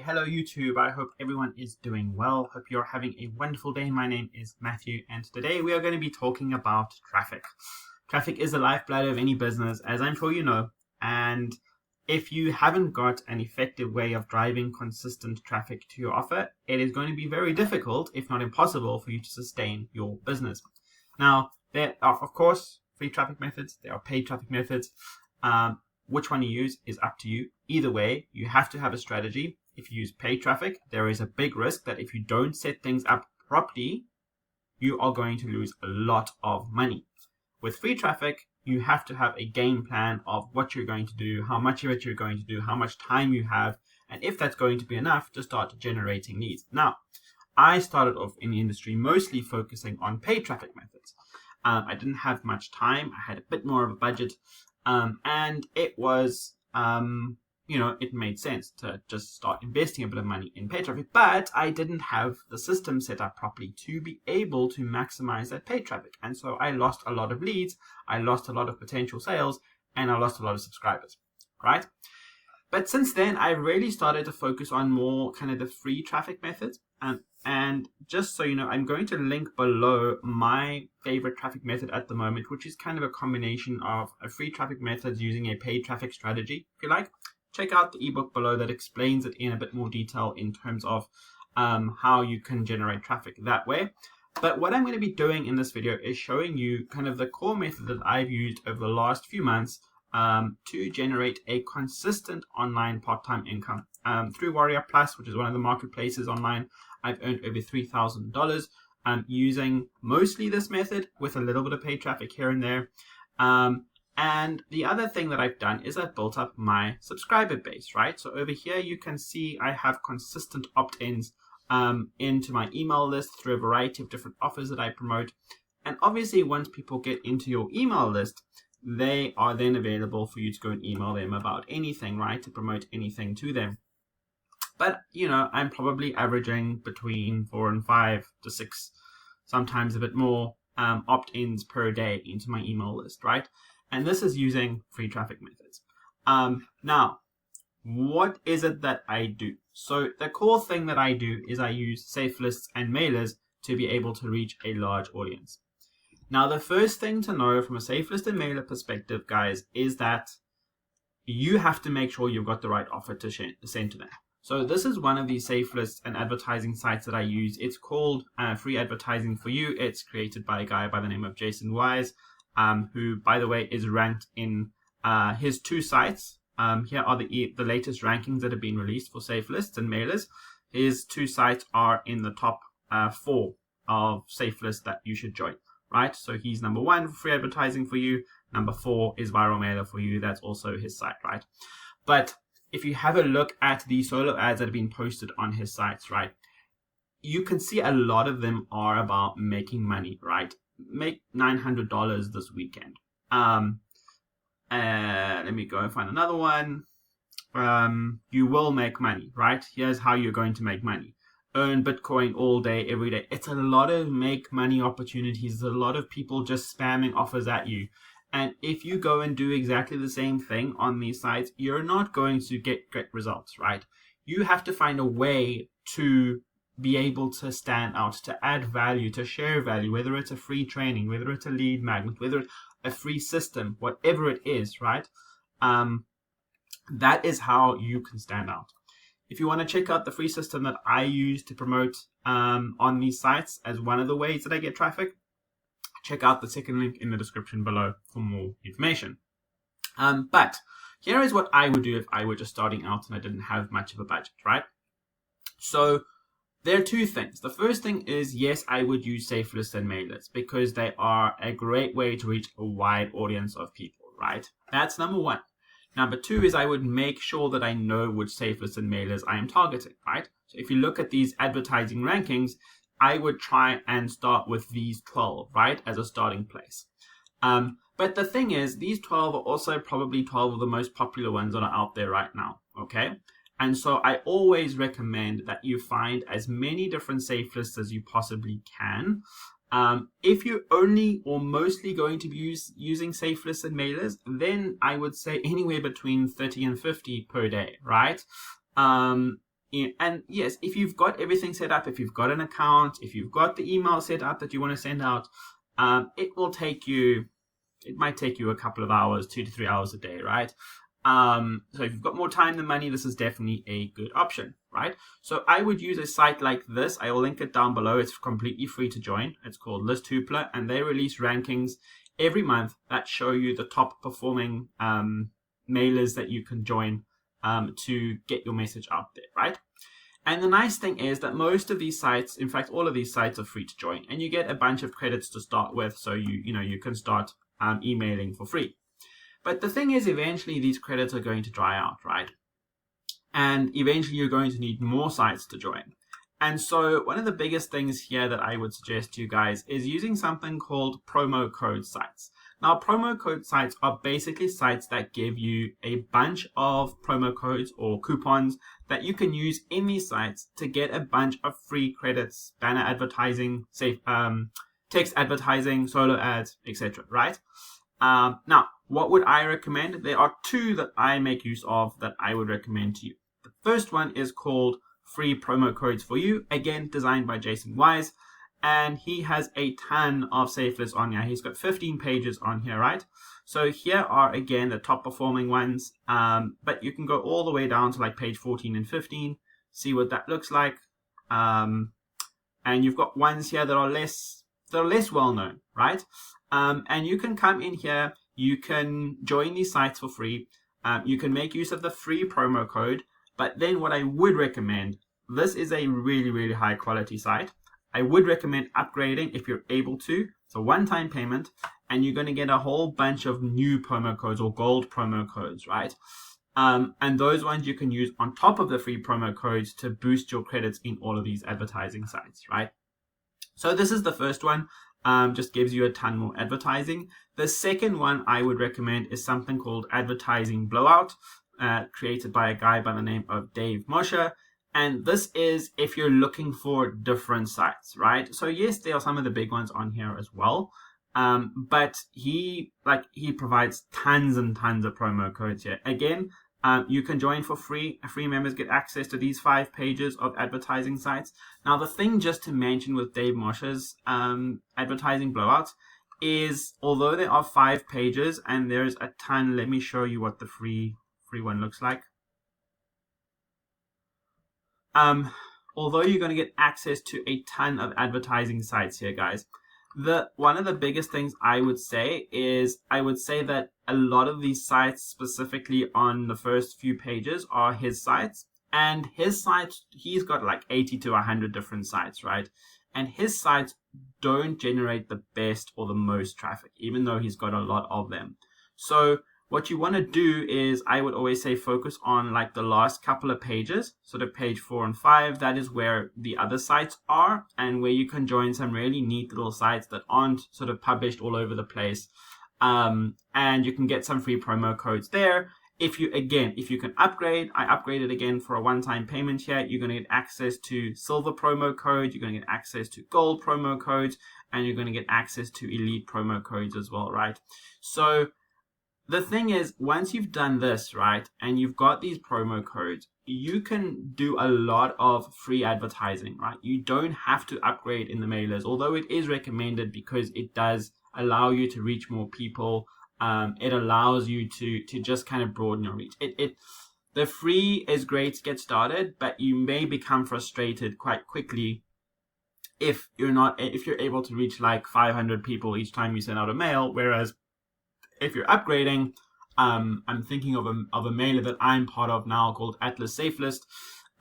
hello YouTube. I hope everyone is doing well. Hope you're having a wonderful day. My name is Matthew and today we are going to be talking about traffic. Traffic is the lifeblood of any business, as I'm sure you know, and if you haven't got an effective way of driving consistent traffic to your offer, it is going to be very difficult, if not impossible, for you to sustain your business. Now, there are, of course, free traffic methods. There are paid traffic methods. Which one you use is up to you. Either way, you have to have a strategy. If you use paid traffic, there is a big risk that if you don't set things up properly, you are going to lose a lot of money. With free traffic, you have to have a game plan of what you're going to do, how much of it you're going to do, how much time you have, and if that's going to be enough to start generating leads. Now, I started off in the industry mostly focusing on paid traffic methods. I didn't have much time. I had a bit more of a budget. And it was, it made sense to just start investing a bit of money in paid traffic, but I didn't have the system set up properly to be able to maximize that paid traffic. And so I lost a lot of leads, I lost a lot of potential sales, and I lost a lot of subscribers, right? But since then, I really started to focus on more kind of the free traffic methods. And just so you know, I'm going to link below my favorite traffic method at the moment, which is kind of a combination of a free traffic method using a paid traffic strategy. If you like, check out the ebook below that explains it in a bit more detail in terms of how you can generate traffic that way. But what I'm going to be doing in this video is showing you kind of the core method that I've used over the last few months to generate a consistent online part-time income. Through Warrior Plus, which is one of the marketplaces online, I've earned over $3,000 using mostly this method with a little bit of paid traffic here and there. And the other thing that I've done is I've built up my subscriber base, right? So over here, you can see I have consistent opt-ins into my email list through a variety of different offers that I promote. And obviously, once people get into your email list, they are then available for you to go and email them about anything, right? To promote anything to them. But, I'm probably averaging between 4 and 5 to 6, sometimes a bit more opt-ins per day into my email list, right? And this is using free traffic methods. Now, what is it that I do? So the core thing that I do is I use safelists and mailers to be able to reach a large audience. Now, the first thing to know from a safelist and mailer perspective, guys, is that you have to make sure you've got the right offer to send to them. So this is one of these safelist and advertising sites that I use. It's called Free Advertising for You. It's created by a guy by the name of Jason Wise, who, by the way, is ranked in his 2 sites. Here are the latest rankings that have been released for safelists and mailers. His 2 sites are in the top 4 of safelists that you should join, right? So he's number 1 for Free Advertising for You. Number 4 is Viral Mailer for You. That's also his site, right? But if you have a look at the solo ads that have been posted on his sites, right, you can see a lot of them are about making money, right? Make $900 this weekend. Let me go and find another one. You will make money, right? Here's how you're going to make money. Earn Bitcoin all day, every day. It's a lot of make money opportunities. There's a lot of people just spamming offers at you. And if you go and do exactly the same thing on these sites, you're not going to get great results, right? You have to find a way to be able to stand out, to add value, to share value, whether it's a free training, whether it's a lead magnet, whether it's a free system, whatever it is, right? That is how you can stand out. If you want to check out the free system that I use to promote on these sites as one of the ways that I get traffic, check out the second link in the description below for more information. But here is what I would do if I were just starting out and I didn't have much of a budget, right? So there are 2 things. The first thing is, yes, I would use safelists and mailers because they are a great way to reach a wide audience of people, right? That's number 1. Number 2 is I would make sure that I know which safelists and mailers I am targeting, right? So if you look at these advertising rankings, I would try and start with these 12, right, as a starting place. But the thing is, these 12 are also probably 12 of the most popular ones that are out there right now, okay? And so I always recommend that you find as many different safelists as you possibly can. If you're only or mostly going to be using safelists and mailers, then I would say anywhere between 30 and 50 per day, right? And yes, if you've got everything set up, if you've got an account, if you've got the email set up that you want to send out, it might take you a couple of hours, 2 to 3 hours a day, right? So if you've got more time than money, this is definitely a good option, right? So I would use a site like this. I will link it down below. It's completely free to join. It's called List Hoopla, and they release rankings every month that show you the top performing mailers that you can join to get your message out there, right? And the nice thing is that most of these sites, in fact, all of these sites are free to join, and you get a bunch of credits to start with, so you can start emailing for free. But the thing is, eventually these credits are going to dry out, right? And eventually you're going to need more sites to join. And so one of the biggest things here that I would suggest to you guys is using something called promo code sites. Now, promo code sites are basically sites that give you a bunch of promo codes or coupons that you can use in these sites to get a bunch of free credits, banner advertising, text advertising, solo ads, etc. Right? Now, what would I recommend? There are two that I make use of that I would recommend to you. The first one is called Free Promo Codes for You, again designed by Jason Wise, and he has a ton of safe lists on here. He's got 15 pages on here, right? So here are again the top performing ones, but you can go all the way down to like page 14 and 15, see what that looks like. And you've got ones here that are less well known, right? And you can come in here, you can join these sites for free, you can make use of the free promo code, but then what I would recommend, this is a really, really high quality site. I would recommend upgrading if you're able to. It's a one-time payment, and you're going to get a whole bunch of new promo codes or gold promo codes, right? And those ones you can use on top of the free promo codes to boost your credits in all of these advertising sites, right? So this is the first one. Just gives you a ton more advertising. The second one I would recommend is something called Advertising Blowout, created by a guy by the name of Dave Moshe. And this is if you're looking for different sites, right? So yes, there are some of the big ones on here as well. But he provides tons and tons of promo codes here. Again, you can join for free. Free members get access to these 5 pages of advertising sites. Now, the thing just to mention with Dave Moshe's advertising blowouts is, although there are 5 pages and there's a ton, let me show you what the free one looks like. Although you're going to get access to a ton of advertising sites here, guys, one of the biggest things I would say that a lot of these sites, specifically on the first few pages, are his sites. And his sites, he's got like 80 to 100 different sites, right? And his sites don't generate the best or the most traffic, even though he's got a lot of them. So what you want to do is, I would always say, focus on like the last couple of pages, sort of page 4 and 5. That is where the other sites are, and where you can join some really neat little sites that aren't sort of published all over the place. And you can get some free promo codes there. If you can upgrade, I upgraded again for a one-time payment here. You're going to get access to silver promo code, you're going to get access to gold promo codes, and you're going to get access to elite promo codes as well, right? So the thing is, once you've done this, right, and you've got these promo codes, you can do a lot of free advertising, right? You don't have to upgrade in the mailers, although it is recommended because it does allow you to reach more people. It allows you to just kind of broaden your reach. The free is great to get started, but you may become frustrated quite quickly if you're able to reach like 500 people each time you send out a mail, whereas if you're upgrading, I'm thinking of a mailer that I'm part of now called Atlas Safelist.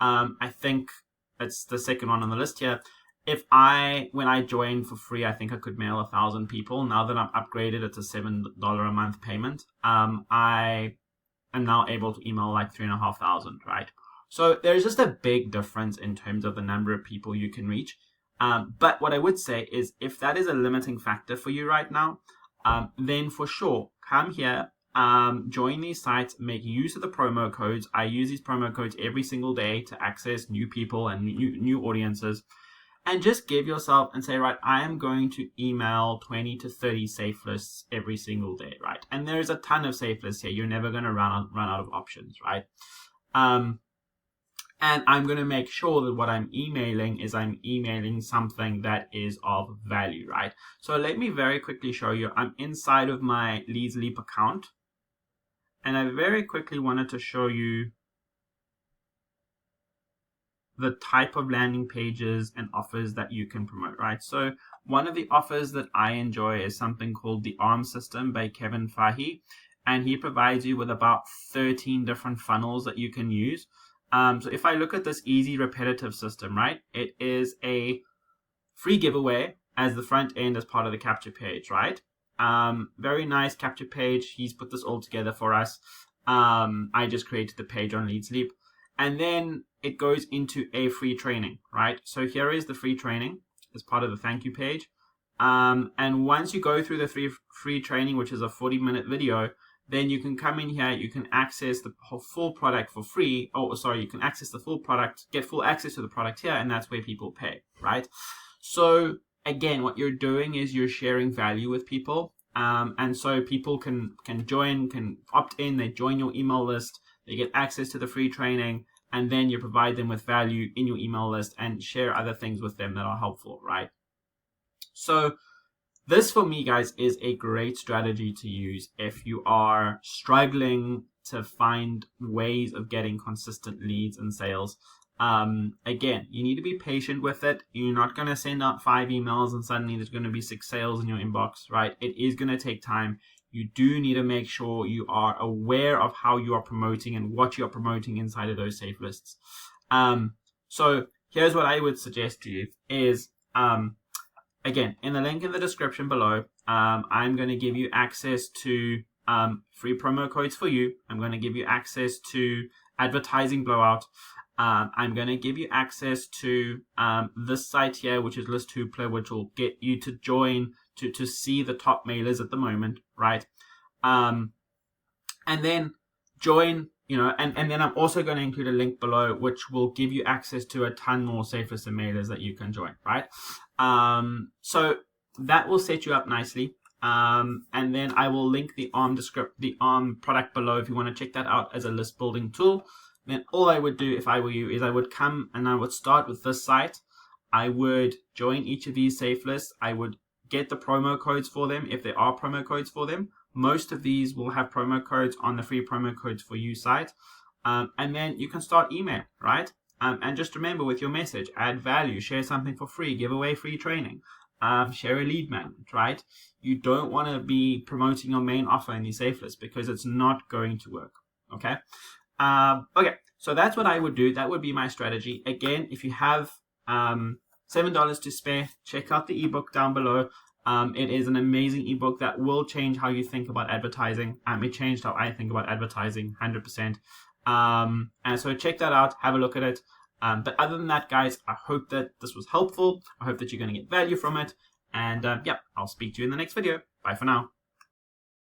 I think it's the second one on the list here. When I joined for free, I think I could mail 1,000 people. Now that I'm upgraded, it's a $7 a month payment. I am now able to email like 3,500, right? So there's just a big difference in terms of the number of people you can reach. But what I would say is, if that is a limiting factor for you right now, then for sure, come here, join these sites, make use of the promo codes. I use these promo codes every single day to access new people and new audiences. And just give yourself and say, right, I am going to email 20 to 30 safe lists every single day, right? And there's a ton of safe lists here. You're never going to run out of options, right? And I'm going to make sure that what I'm emailing something that is of value, right? So let me very quickly show you. I'm inside of my Leads Leap account, and I very quickly wanted to show you the type of landing pages and offers that you can promote, right? So one of the offers that I enjoy is something called the ARM system by Kevin Fahey, and he provides you with about 13 different funnels that you can use. So if I look at this easy repetitive system, right, it is a free giveaway as the front end as part of the capture page, right? Very nice capture page. He's put this all together for us. I just created the page on Lead Sleep. And then it goes into a free training, right? So here is the free training as part of the thank you page. And once you go through the free training, which is a 40-minute video, then you can come in here, you can access the full product for free. Oh, sorry, you can access the full product, get full access to the product here, and that's where people pay, right? So again, what you're doing is you're sharing value with people. And so people can join, can opt in, they join your email list, they get access to the free training, and then you provide them with value in your email list and share other things with them that are helpful, right? So this, for me, guys, is a great strategy to use if you are struggling to find ways of getting consistent leads and sales. Again, you need to be patient with it. You're not going to send out 5 emails and suddenly there's going to be 6 sales in your inbox, right? It is going to take time. You do need to make sure you are aware of how you are promoting and what you are promoting inside of those safe lists. So here's what I would suggest to you is, again, in the link in the description below, I'm going to give you access to free promo codes for you. I'm going to give you access to advertising blowout. I'm going to give you access to this site here, which is List Hoopla, which will get you to join to see the top mailers at the moment, right? And then join, and then I'm also going to include a link below, which will give you access to a ton more safelists and mailers that you can join, right? So that will set you up nicely. And then I will link the ARM product below if you want to check that out as a list building tool. Then all I would do if I were you is I would come and I would start with this site. I would join each of these safe lists. I would get the promo codes for them if there are promo codes for them. Most of these will have promo codes on the free promo codes for you site. And then you can start email, right? And just remember with your message, add value, share something for free, give away free training, share a lead magnet, right? You don't want to be promoting your main offer in these safe lists because it's not going to work, okay? Okay, so that's what I would do. That would be my strategy. Again, if you have $7 to spare, check out the ebook down below. It is an amazing ebook that will change how you think about advertising. It changed how I think about advertising 100%. And so check that out, have a look at it. But other than that, guys, I hope that this was helpful. I hope that you're going to get value from it. And yeah, I'll speak to you in the next video. Bye for now.